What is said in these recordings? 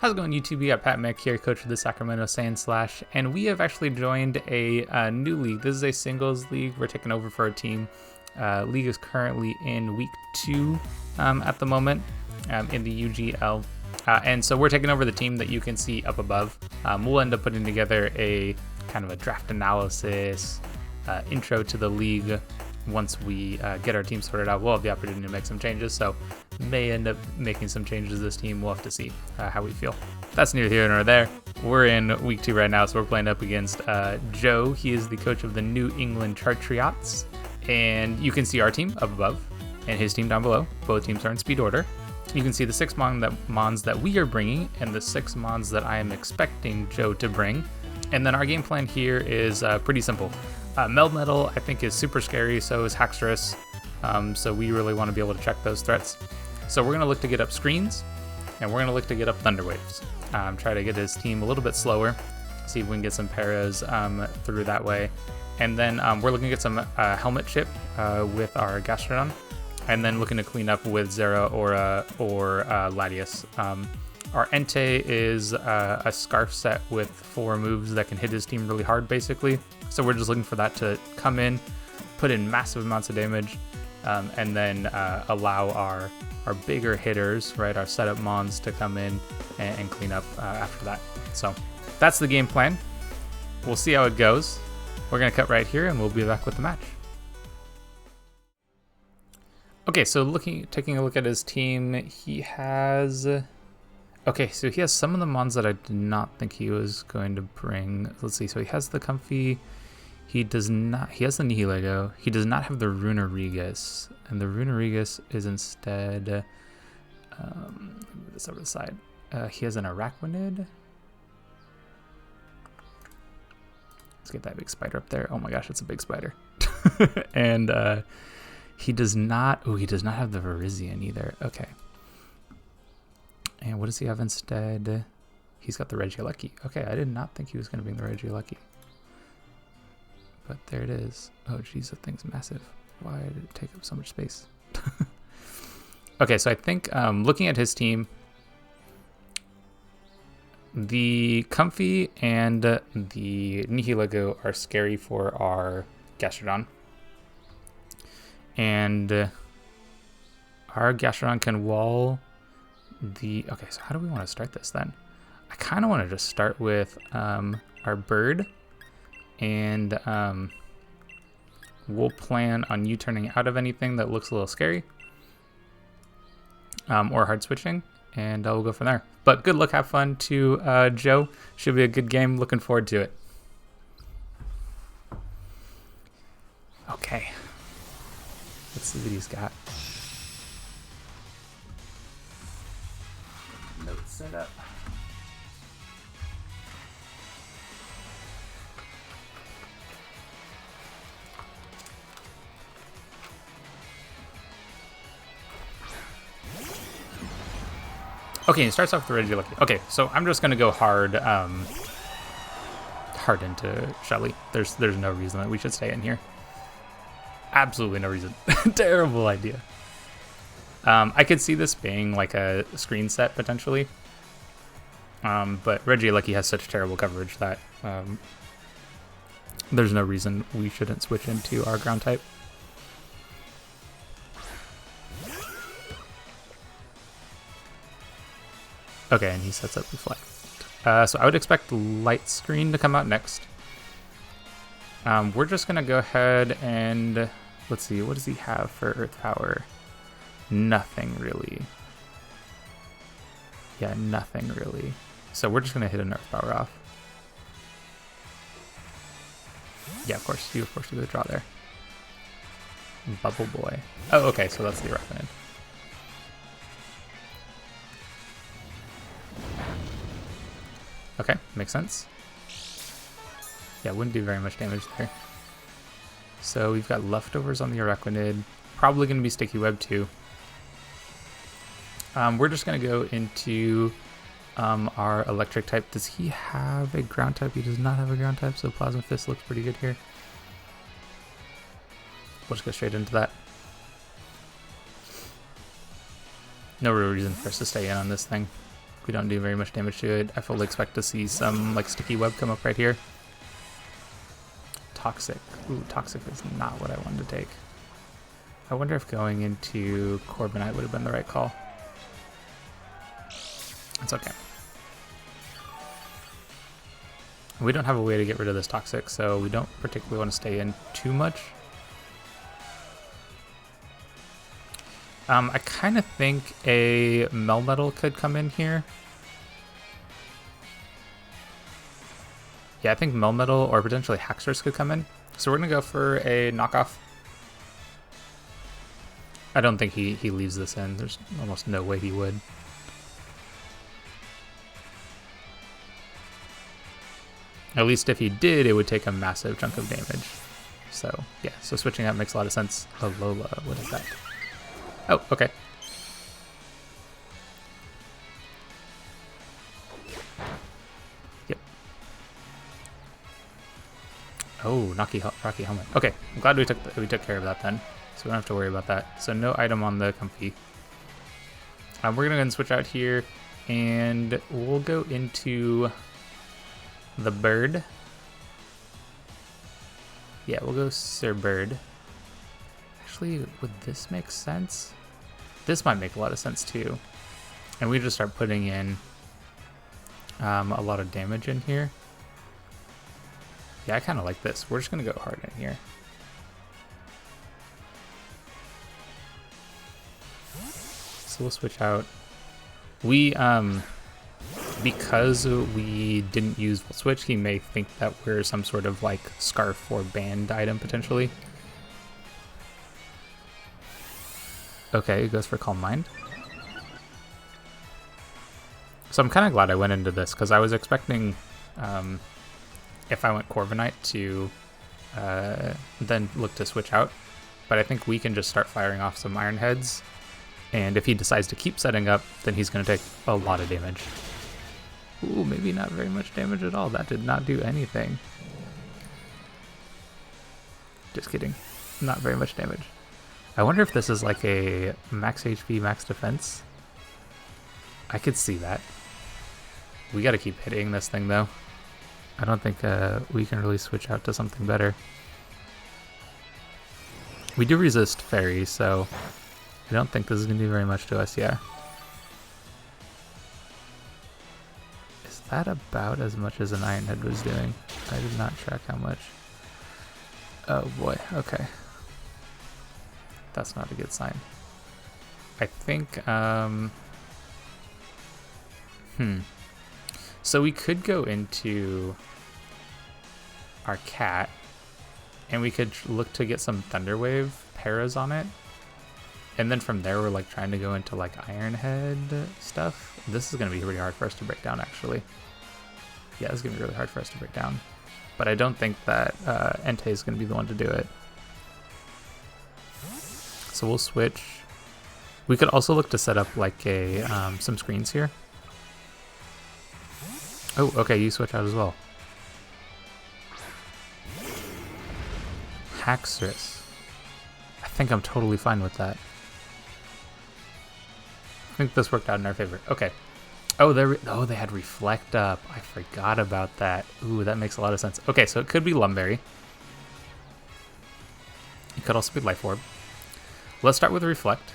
How's it going, YouTube? We got Pat Mick here, coach of the Sacramento Sand Slash, and we have actually joined a new league. This is a singles league. We're taking over for our team. League is currently in week 2 at the moment in the UGL. And so we're taking over the team that you can see up above. We'll end up putting together a kind of a draft analysis, intro to the league. Once we get our team sorted out, we'll have the opportunity to make some changes. So may end up making some changes to this team. We'll have to see how we feel. That's neither here nor there. We're in week 2 right now, so we're playing up against Joe. He is the coach of the New England Chartriots. And you can see our team up above and his team down below. Both teams are in speed order. You can see the 6 mons that we are bringing and the 6 mons that I am expecting Joe to bring. And then our game plan here is pretty simple. Meld Metal, I think, is super scary, so is Haxorus. So we really want to be able to check those threats. So we're going to look to get up screens, and we're going to look to get up Thunder Waves. Try to get his team a little bit slower, see if we can get some paras through that way. And then we're looking to get some helmet chip with our Gastrodon, and then looking to clean up with Zera or Latias. Our Entei is a Scarf set with 4 moves that can hit his team really hard, basically. So we're just looking for that to come in, put in massive amounts of damage, and then allow our bigger hitters, right, our setup mons, to come in and clean up after that. So that's the game plan. We'll see how it goes. We're going to cut right here, and we'll be back with the match. Okay, so taking a look at his team, he has... Okay, so he has some of the mons that I did not think he was going to bring. Let's see, so he has the Comfy. He has the Nihilego. He does not have the Runerigus. And the Runerigus is instead... move this over to the side. He has an Araquanid. Let's get that big spider up there. Oh my gosh, it's a big spider. And he does not... Oh, he does not have the Virizion either. Okay. And what does he have instead? He's got the Regieleki. Okay, I did not think he was going to bring the Regieleki. But there it is. Oh, geez, that thing's massive. Why did it take up so much space? Okay, so I think looking at his team, the Comfy and the Nihilego are scary for our Gastrodon. And our Gastrodon can wall the... Okay, so how do we want to start this then? I kind of want to just start with our bird, and we'll plan on you turning out of anything that looks a little scary or hard switching, and we'll go from there. But good luck, have fun to Joe. Should be a good game. Looking forward to it. Okay, let's see what he's got. Note set up. Okay, it starts off with the Regieleki. Okay, so I'm just gonna go hard into Shelly. There's no reason that we should stay in here. Absolutely no reason. Terrible idea. I could see this being like a screen set potentially, but Regieleki has such terrible coverage that there's no reason we shouldn't switch into our ground type. Okay, and he sets up Reflect. So I would expect Light Screen to come out next. We're just going to go ahead and... Let's see, what does he have for Earth Power? Nothing, really. Yeah, nothing, really. So we're just going to hit an Earth Power off. Yeah, of course. You do the draw there. Bubble Boy. Oh, okay, so that's the Araquanid. Okay, makes sense. Yeah, wouldn't do very much damage there. So we've got leftovers on the Araquanid. Probably going to be Sticky Web too. We're just going to go into our electric type. Does he have a ground type? He does not have a ground type, so Plasma Fist looks pretty good here. We'll just go straight into that. No real reason for us to stay in on this thing. We don't do very much damage to it. I fully expect to see some like sticky web come up right here. Toxic. Ooh, Toxic is not what I wanted to take. I wonder if going into Corbinite would have been the right call. It's okay. We don't have a way to get rid of this Toxic, so we don't particularly want to stay in too much. I kind of think a Melmetal could come in here. Yeah, I think Melmetal or potentially Haxorus could come in. So we're going to go for a knockoff. I don't think he leaves this in. There's almost no way he would. At least if he did, it would take a massive chunk of damage. So, yeah, so switching out makes a lot of sense. Alola, what is that? Oh, okay. Yep. Oh, Rocky Helmet. Okay, I'm glad we took care of that then, so we don't have to worry about that. So no item on the Comfy. We're gonna go ahead and switch out here, and we'll go into the Bird. Yeah, we'll go Sir Bird. Actually, would this make sense? This might make a lot of sense too. And we just start putting in a lot of damage in here. Yeah, I kind of like this. We're just going to go hard in here. So we'll switch out. We, because we didn't use Volt Switch, he may think that we're some sort of like scarf or band item potentially. Okay, it goes for Calm Mind. So I'm kind of glad I went into this, because I was expecting, if I went Corviknight, to then look to switch out. But I think we can just start firing off some Iron Heads, and if he decides to keep setting up, then he's going to take a lot of damage. Ooh, maybe not very much damage at all. That did not do anything. Just kidding. Not very much damage. I wonder if this is like a max HP, max defense. I could see that. We gotta keep hitting this thing though. I don't think we can really switch out to something better. We do resist Fairy, so I don't think this is gonna do very much to us, yeah. Is that about as much as an Iron Head was doing? I did not track how much. Oh boy, okay. That's not a good sign. I think, so we could go into our cat, and we could look to get some Thunder Wave paras on it. And then from there, we're like trying to go into like Iron Head stuff. This is going to be really hard for us to break down, actually. Yeah, it's going to be really hard for us to break down. But I don't think that Entei is going to be the one to do it. So we'll switch. We could also look to set up like a some screens here. Oh, okay, you switch out as well. Haxorus. I think I'm totally fine with that. I think this worked out in our favor. Okay. Oh, they had Reflect up. I forgot about that. Ooh, that makes a lot of sense. Okay, so it could be Lumberry. It could also be Life Orb. Let's start with Reflect.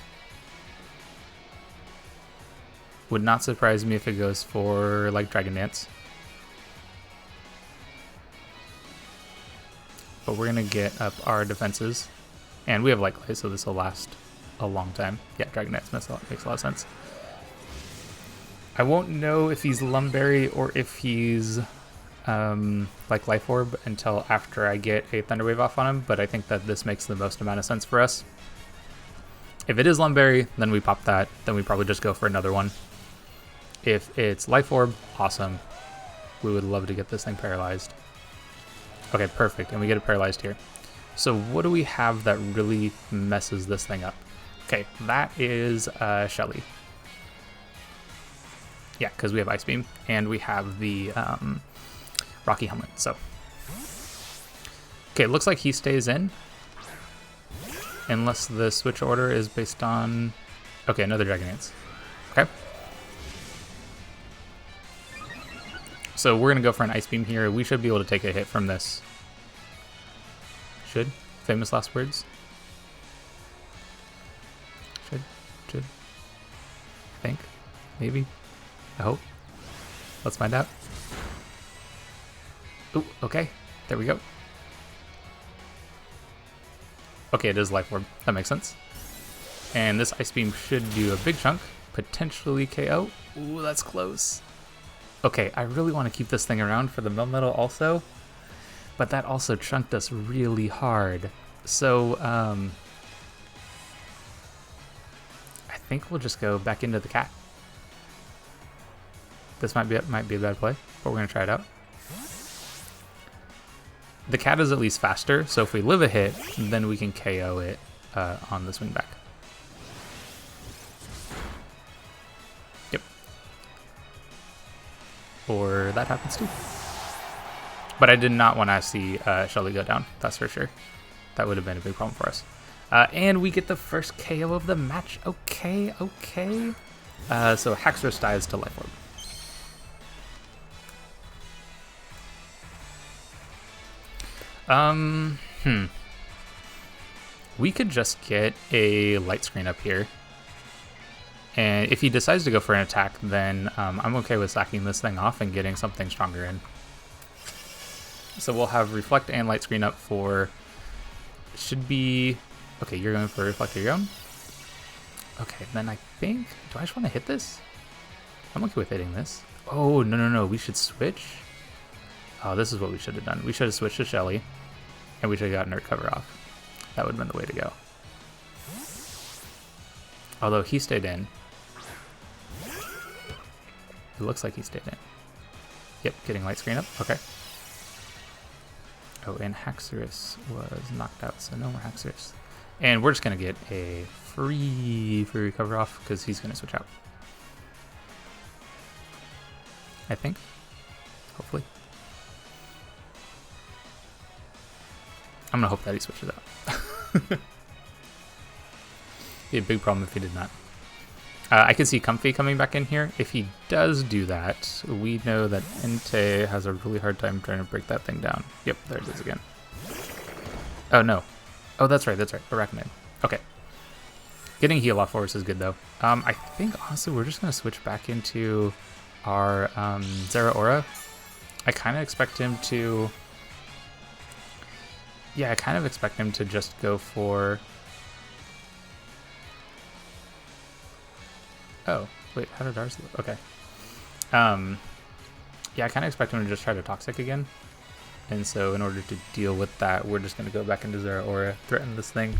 Would not surprise me if it goes for like Dragon Dance. But we're gonna get up our defenses. And we have Light Clay, so this will last a long time. Yeah, Dragon Dance makes a lot of sense. I won't know if he's Lumberry or if he's like Life Orb until after I get a Thunder Wave off on him, but I think that this makes the most amount of sense for us. If it is Lumberry, then we pop that. Then we probably just go for another one. If it's Life Orb, awesome. We would love to get this thing paralyzed. Okay, perfect. And we get it paralyzed here. So what do we have that really messes this thing up? Okay, that is Shelly. Yeah, because we have Ice Beam, and we have the Rocky Helmet. So, okay, it looks like he stays in. Unless the switch order is based on... Okay, another Dragon Dance. Okay. So we're going to go for an Ice Beam here. We should be able to take a hit from this. Should. Famous last words. Should. I think. Maybe. I hope. Let's find out. Ooh, okay. There we go. Okay, it is Life Orb. That makes sense. And this Ice Beam should do a big chunk. Potentially KO. Ooh, that's close. Okay, I really want to keep this thing around for the Melmetal also. But that also chunked us really hard. So, I think we'll just go back into the cat. This might be a bad play, but we're going to try it out. The cat is at least faster, so if we live a hit, then we can KO it on the swing back. Yep. Or that happens too. But I did not want to see Shelly go down, that's for sure. That would have been a big problem for us. And we get the first KO of the match. Okay. So Haxorus dies to Life Orb. We could just get a light screen up here. And if he decides to go for an attack, then I'm okay with sacking this thing off and getting something stronger in. So we'll have Reflect and light screen up for... Should be... Okay, you're going for Reflect of your own. Okay, then I think... Do I just want to hit this? I'm okay with hitting this. Oh, no. We should switch. Oh, this is what we should have done. We should have switched to Shelly. And we should have gotten her cover off. That would have been the way to go. Although he stayed in. It looks like he stayed in. Yep, getting light screen up. Okay. Oh, and Haxorus was knocked out, so no more Haxorus. And we're just going to get a free cover off because he's going to switch out. I think. Hopefully. I'm going to hope that he switches out. Be a big problem if he did not. I can see Comfy coming back in here. If he does do that, we know that Entei has a really hard time trying to break that thing down. Yep, there it is again. Oh, no. Oh, that's right. Arachnid. Okay. Getting heal off Force is good, though. I think, honestly, we're just going to switch back into our Zeraora. I kind of expect him to... Yeah, I kind of expect him to just go for... Oh, wait, how did ours look? Okay. Yeah, I kind of expect him to just try to Toxic again. And so in order to deal with that, we're just going to go back into Zeraora, threaten this thing.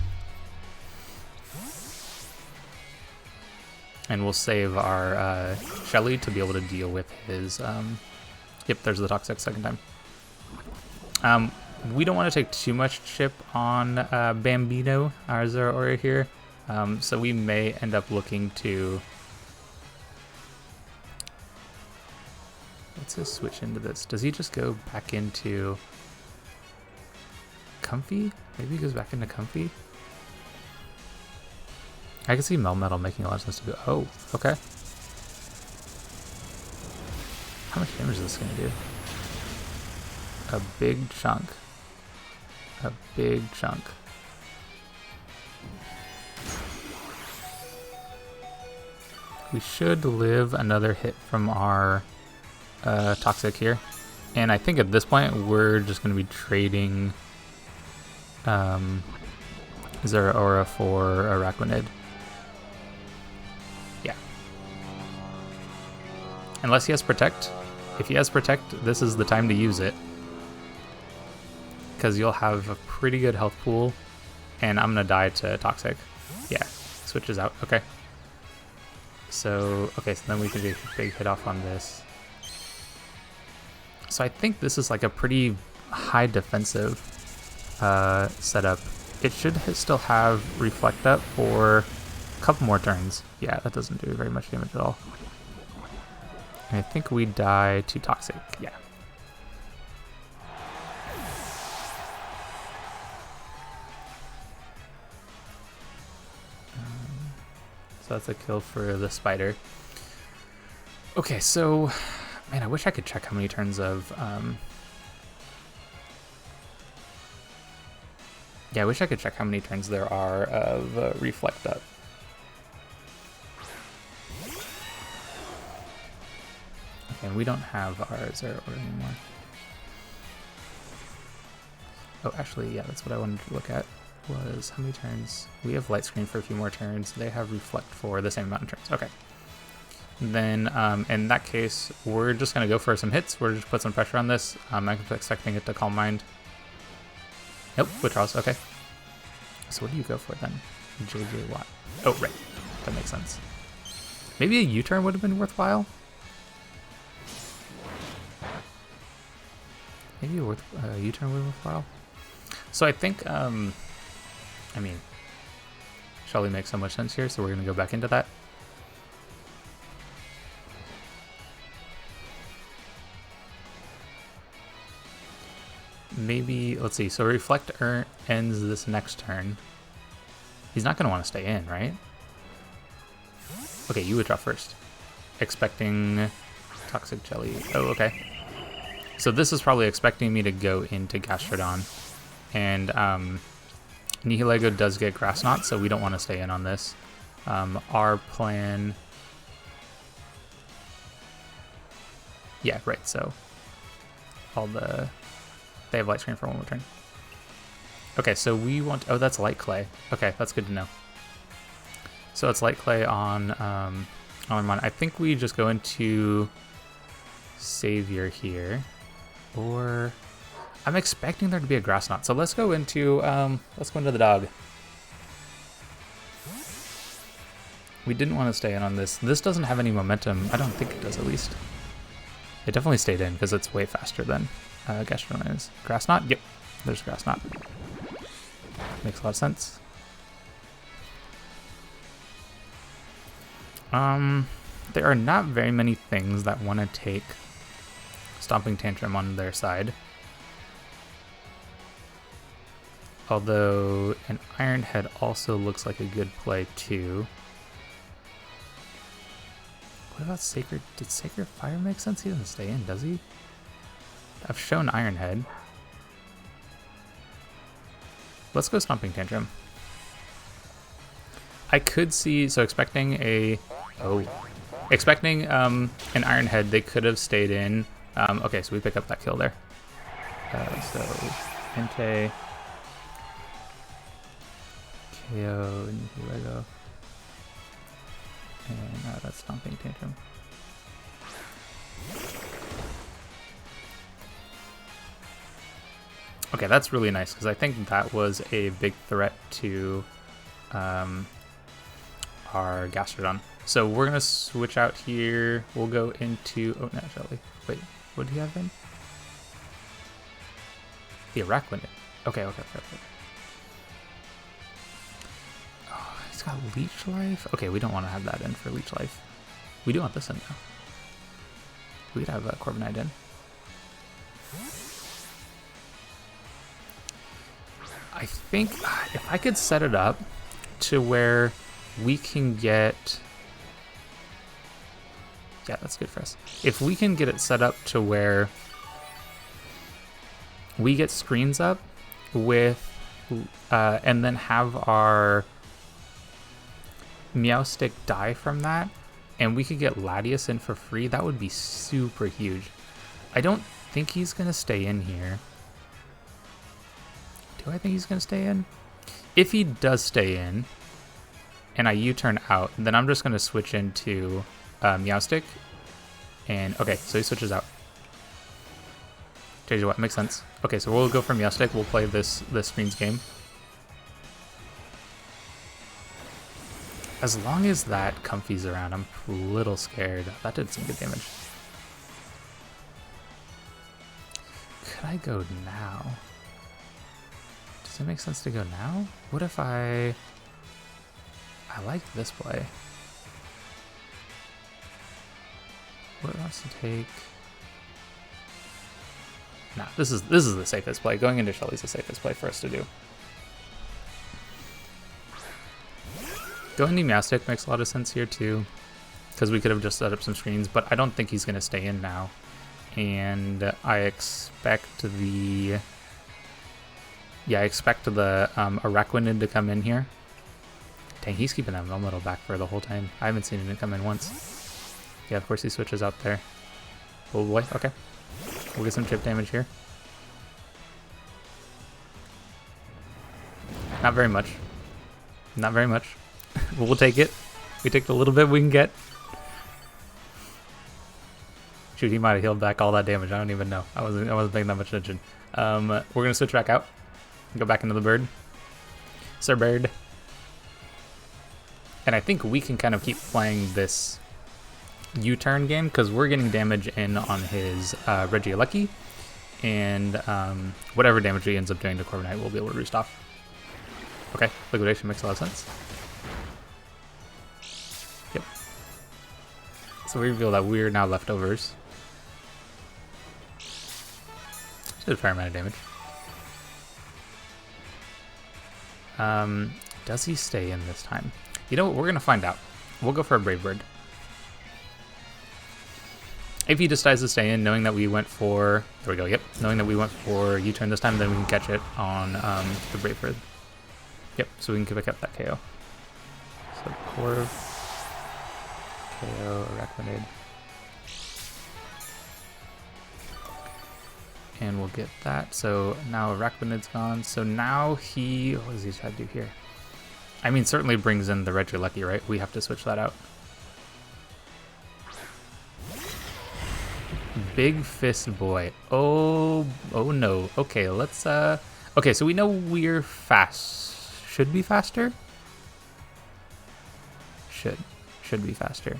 And we'll save our Shelly to be able to deal with his... Yep, there's the Toxic second time. We don't want to take too much chip on Bambino, our Zeraora here. So we may end up looking to... Let's just switch into this. Does he just go back into Comfy? Maybe he goes back into Comfy? I can see Melmetal making a lot of sense to go. Oh, okay. How much damage is this going to do? A big chunk. A big chunk. We should live another hit from our Toxic here. And I think at this point we're just going to be trading Zeraora for Arachnid. Yeah. Unless he has Protect. If he has Protect, this is the time to use it. Because you'll have a pretty good health pool. And I'm going to die to Toxic. Yeah, switches out. Okay. So then we can do a big hit off on this. So I think this is like a pretty high defensive setup. It should still have Reflect up for a couple more turns. Yeah, that doesn't do very much damage at all. And I think we die to Toxic. Yeah. So that's a kill for the spider. Okay, so Man, I wish I could check how many turns of... Yeah, I wish I could check how many turns there are of Reflect Up. Okay, and we don't have our Zero Order anymore. Oh, actually, yeah, that's what I wanted to look at, was how many turns. We have Light Screen for a few more turns. They have Reflect for the same amount of turns. Okay. Then, in that case, we're just going to go for some hits. We're just put some pressure on this. I'm expecting it to Calm Mind. Nope, withdrawals. Okay. So what do you go for then? JJ Watt. Oh, right. That makes sense. Maybe a U-turn would have been worthwhile. Maybe a U-turn would have been worthwhile. So I think, I mean, Shelly makes so much sense here, so we're going to go back into that. Maybe, let's see, so Reflect ends this next turn. He's not going to want to stay in, right? Okay, you withdraw first. Expecting Toxic Jelly. Oh, okay. So this is probably expecting me to go into Gastrodon. And Nihilego does get Grass Knot, so we don't want to stay in on this. Our plan... Yeah, right, so all the... They have Light Screen for one more turn. Okay, so we want... Oh, that's Light Clay. Okay, that's good to know. So it's Light Clay on Mon. I think we just go into Savior here. Or... I'm expecting there to be a Grass Knot. So let's go into the dog. We didn't want to stay in on this. This doesn't have any momentum. I don't think it does, at least. It definitely stayed in because it's way faster than Gastrodon is. Grass Knot? Yep, there's Grass Knot. Makes a lot of sense. There are not very many things that want to take Stomping Tantrum on their side. Although an Iron Head also looks like a good play too. What about Sacred? Did Sacred Fire make sense? He doesn't stay in, does he? I've shown Iron Head. Let's go Stomping Tantrum. I could see, so expecting an Iron Head, they could have stayed in. Okay, so we pick up that kill there. So Entei, KO, Nihilego, and that's Stomping Tantrum. Okay, that's really nice, because I think that was a big threat to our Gastrodon. So we're going to switch out here. We'll go into... Oh, no, Shelly. Wait, what do you have then? The Araquanid. Okay. Oh, he's got Leech Life? Okay, we don't want to have that in for Leech Life. We do want this in, though. We'd have Corviknight in. I think if I could set it up to where we can get... Yeah, that's good for us. If we can get it set up to where we get screens up with... and then have our Meowstic die from that, and we could get Latias in for free, that would be super huge. I don't think he's going to stay in here. Do I think he's going to stay in? If he does stay in, and I U-turn out, then I'm just going to switch into Meowstic. And, okay, so he switches out. JJ Watt, makes sense. Okay, so we'll go for Meowstic. We'll play this screens game. As long as that Comfy's around, I'm a little scared. That did some good damage. Could I go now? Does it make sense to go now? What if I like this play. What else to take? Nah, this is the safest play. Going into Shelly's the safest play for us to do. Going to Meowstic makes a lot of sense here too. because we could have just set up some screens, but I don't think he's going to stay in now. And I expect the... Yeah, I expect the Araquanid to come in here. Dang, he's keeping that Melmetal back for the whole time. I haven't seen it come in once. Yeah, of course he switches out there. Oh boy, okay. We'll get some chip damage here. Not very much. Not very much. We'll take it. We take the little bit we can get. Shoot, he might have healed back all that damage. I don't even know. I wasn't paying that much attention. We're gonna switch back out. Go back into the bird. Sir Bird. And I think we can kind of keep playing this U-turn game because we're getting damage in on his Regieleki. And whatever damage he ends up doing to Corviknight, we'll be able to roost off. Okay, liquidation makes a lot of sense. Yep. So we reveal that we're now leftovers. Did a fair amount of damage. Does he stay in this time? You know what? We're gonna find out. We'll go for a Brave Bird. If he decides to stay in, knowing that we went for... There we go, yep. Knowing that we went for U-turn this time, then we can catch it on the Brave Bird. Yep, so we can pick up that KO. So Corv, KO, Araquanid. And we'll get that. So now Araquanid's gone. So now he... What does he try to do here? I mean, certainly brings in the Regieleki, right? We have to switch that out. Big Fist Boy. Oh no. Okay, let's... Okay, so we know we're fast. Should be faster? Should be faster.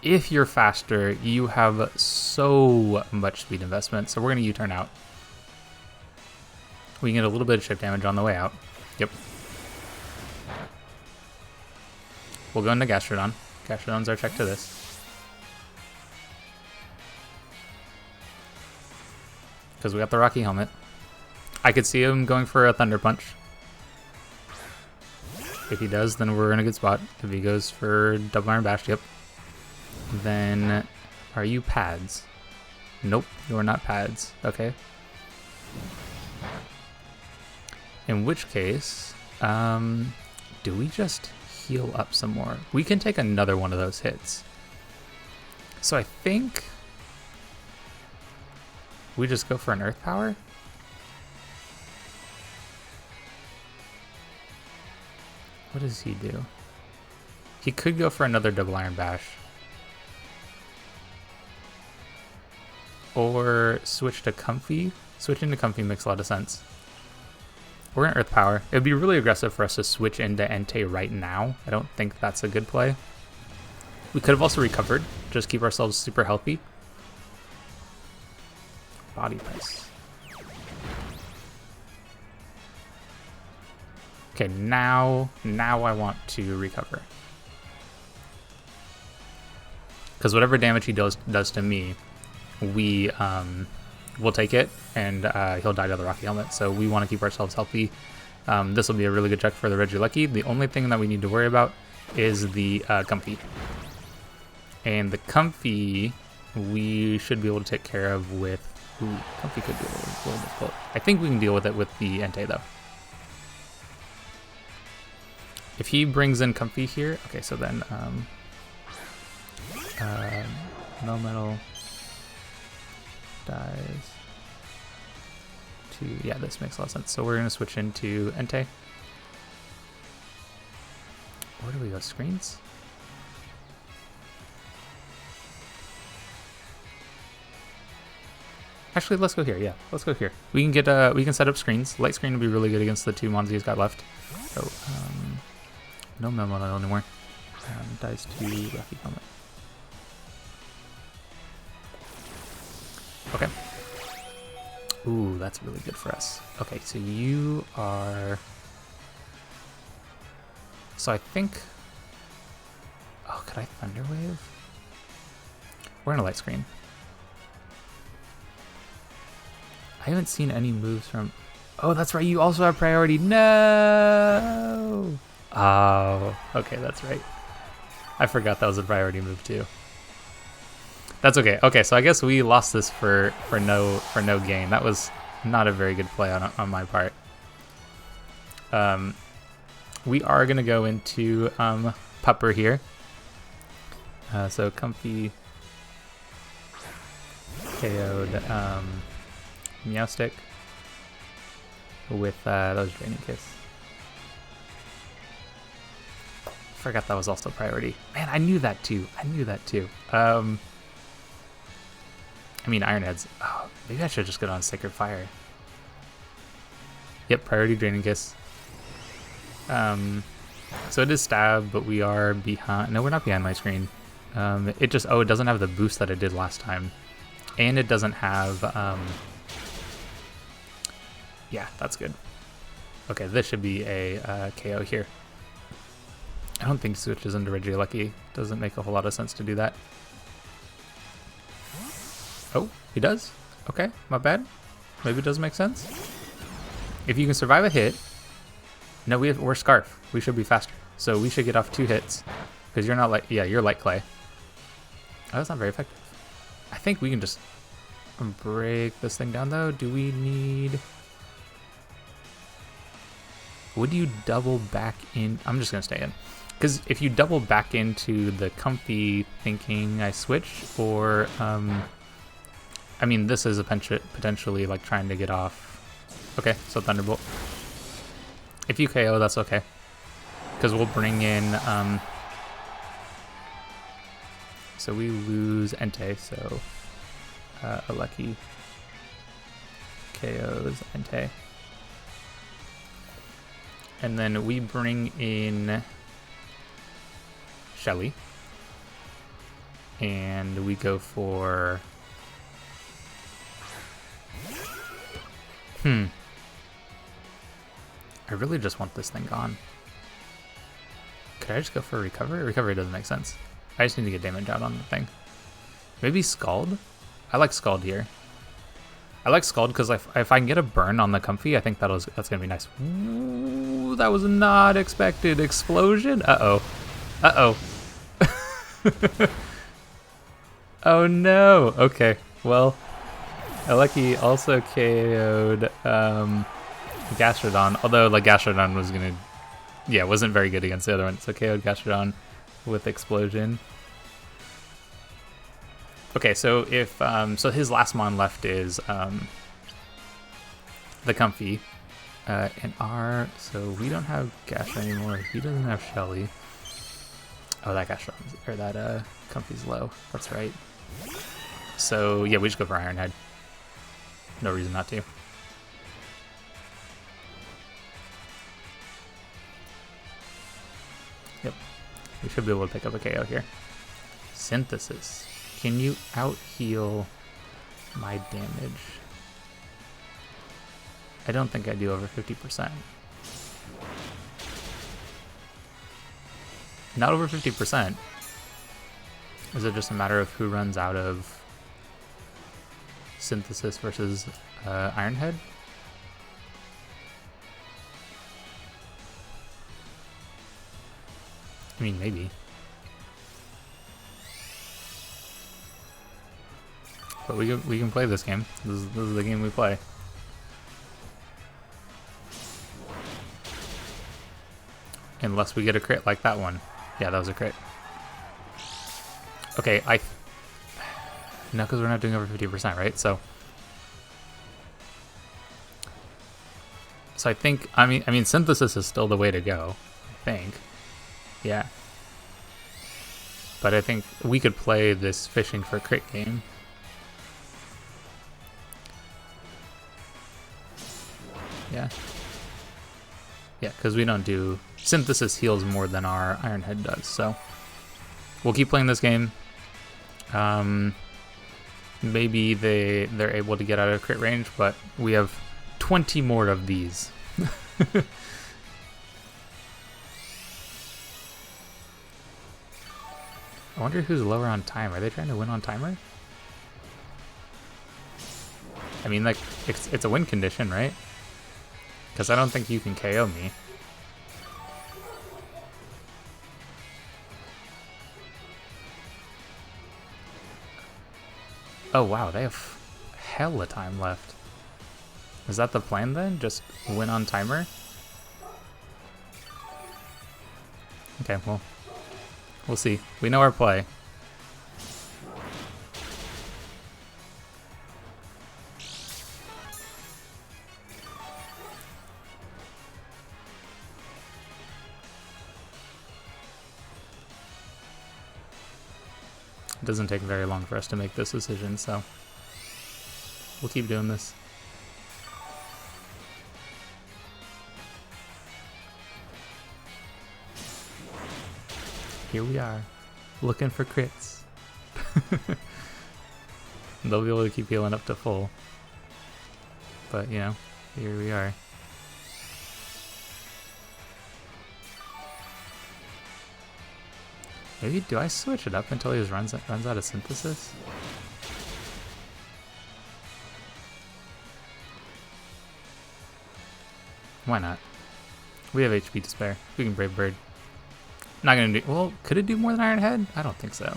If you're faster, you have so much speed investment, so we're going to U-turn out. We can get a little bit of chip damage on the way out. Yep. We'll go into Gastrodon. Gastrodon's our check to this. Because we got the Rocky Helmet. I could see him going for a Thunder Punch. If he does, then we're in a good spot. If he goes for Double Iron Bash, yep. Then, are you pads? Nope, you're not pads. Okay. In which case, do we just heal up some more? We can take another one of those hits. So I think we just go for an Earth Power. What does he do? He could go for another Double Iron Bash. Or switch to Comfy. Switching to Comfy makes a lot of sense. We're going to Earth Power. It would be really aggressive for us to switch into Entei right now. I don't think that's a good play. We could have also recovered. Just keep ourselves super healthy. Body Press. Okay, now I want to recover. Because whatever damage he does to me, we will take it, and he'll die to the Rocky Helmet. So we want to keep ourselves healthy. This will be a really good check for the Regieleki. The only thing that we need to worry about is the Comfy. And the Comfy, we should be able to take care of with... Ooh, Comfy could be a little difficult. I think we can deal with it with the Entei, though. If he brings in Comfy here... Okay, so then... Melmetal dies to... Yeah, this makes a lot of sense. So we're going to switch into Entei. Where do we go? Screens? Actually, let's go here. Yeah, let's go here. We can get we can set up screens. Light screen would be really good against the two mons he's got left. So no Melmetal anymore. Dies to Rocky Helmet. Okay. Ooh, that's really good for us. Okay, so you are... So I think... Oh, could I Thunder Wave? We're in a light screen. I haven't seen any moves from... Oh, that's right, you also have priority. No! Oh, okay, that's right. I forgot that was a priority move too. That's okay. Okay, so I guess we lost this for no gain. That was not a very good play on my part. We are gonna go into Pupper here. So Comfy KO'd Meowstick with those Draining Kiss. Forgot that was also priority. Man, I knew that too. I mean, Ironheads. Oh, maybe I should just get on Sacred Fire. Yep, priority Draining Kiss. So it is stab, but we are behind. No, we're not behind my screen. It just, it doesn't have the boost that it did last time. And it doesn't have, yeah, that's good. Okay, this should be a KO here. I don't think switches into Regieleki. Doesn't make a whole lot of sense to do that. Oh, he does? Okay, not bad. Maybe it does make sense. If you can survive a hit... No, we're Scarf. We should be faster. So we should get off 2 hits. Because you're not like... Yeah, you're like Clay. Oh, that's not very effective. I think we can just break this thing down, though. Do we need... Would you double back in... I'm just going to stay in. Because if you double back into the Comfy thinking I switch, or... I mean, this is a potentially like trying to get off. Okay, so Thunderbolt. If you KO, that's okay. Because we'll bring in... so we lose Entei, so... Aleki KOs Entei. And then we bring in Shelly. And we go for... I really just want this thing gone. Could I just go for Recovery? Recovery doesn't make sense. I just need to get damage out on the thing. Maybe Scald? I like Scald here. I like Scald because if I can get a burn on the Comfy, I think that's going to be nice. Ooh, that was not expected. Explosion? Uh-oh. Uh-oh. Oh no. Okay, well... Aleki also KO'd Gastrodon, although like Gastrodon was gonna, yeah, wasn't very good against the other one. So KO'd Gastrodon with Explosion. Okay, so if so his last mon left is the Comfy, and so we don't have Gastrodon anymore. He doesn't have Shelly. Oh, that Gastrodon or that Comfy's low. That's right. So yeah, we just go for Ironhead. No reason not to. Yep. We should be able to pick up a KO here. Synthesis. Can you out-heal my damage? I don't think I do over 50%. Not over 50%. Is it just a matter of who runs out of Synthesis versus Ironhead? I mean, maybe. But we can play this game. This is the game we play. Unless we get a crit like that one. Yeah, that was a crit. Okay, no, because we're not doing over 50%, right? So I think, I mean, Synthesis is still the way to go, I think. Yeah. But I think we could play this fishing for crit game. Yeah. Yeah, because we don't do... Synthesis heals more than our Ironhead does, so... We'll keep playing this game. Maybe they're able to get out of crit range, but we have 20 more of these. I wonder who's lower on time. Are they trying to win on timer? I mean, like, it's a win condition, right? Because I don't think you can KO me. Oh wow, they have hella time left. Is that the plan then? Just win on timer? Okay, well, we'll see. We know our play. It doesn't take very long for us to make this decision, so we'll keep doing this. Here we are, looking for crits. They'll be able to keep healing up to full. But, you know, here we are. Maybe, do I switch it up until he runs out of synthesis? Why not? We have HP to spare. We can Brave Bird. Not gonna do, well, could it do more than Iron Head? I don't think so.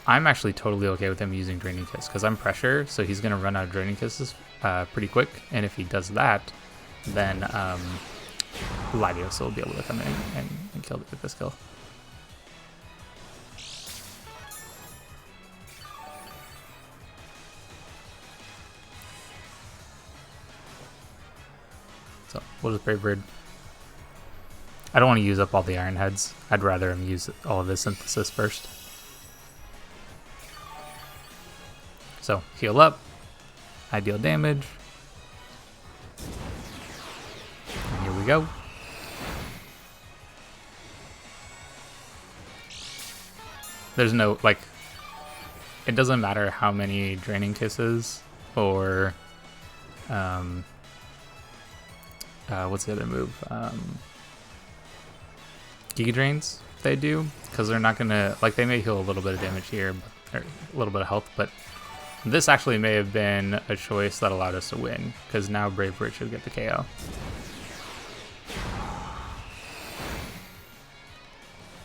I'm actually totally okay with him using Draining Kiss because I'm pressure, so he's gonna run out of Draining Kisses pretty quick. And if he does that, then Latios will be able to come in and kill this kill. So we'll just Brave Bird. I don't want to use up all the Iron Heads. I'd rather him use all of his synthesis first. So heal up. I deal damage. And here we go. There's no, like, it doesn't matter how many Draining Kisses or, what's the other move? Giga Drains they do, because they're not gonna, like, they may heal a little bit of damage here, or a little bit of health, but this actually may have been a choice that allowed us to win, because now Brave Bird should get the KO.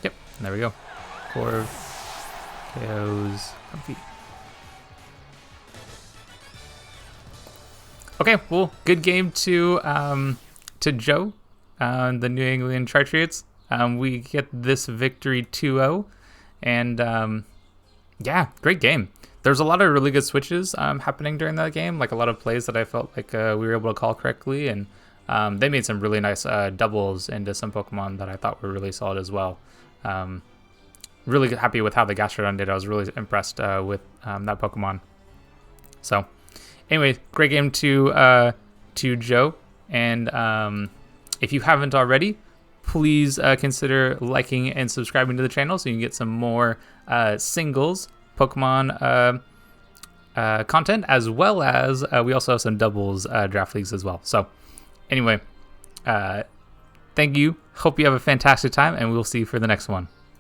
Yep, there we go. Corv, KOs, comfy. Okay, well, good game to Joe, the New England Chartriots. We get this victory 2-0, and yeah, great game. There's a lot of really good switches happening during that game, like a lot of plays that I felt like we were able to call correctly, and they made some really nice doubles into some Pokemon that I thought were really solid as well. Really happy with how the Gastrodon did. I was really impressed with that Pokemon. So anyway, great game to Joe, and if you haven't already, please consider liking and subscribing to the channel so you can get some more singles Pokemon content, as well as we also have some doubles draft leagues as well. So anyway, thank you. Hope you have a fantastic time, and we'll see you for the next one.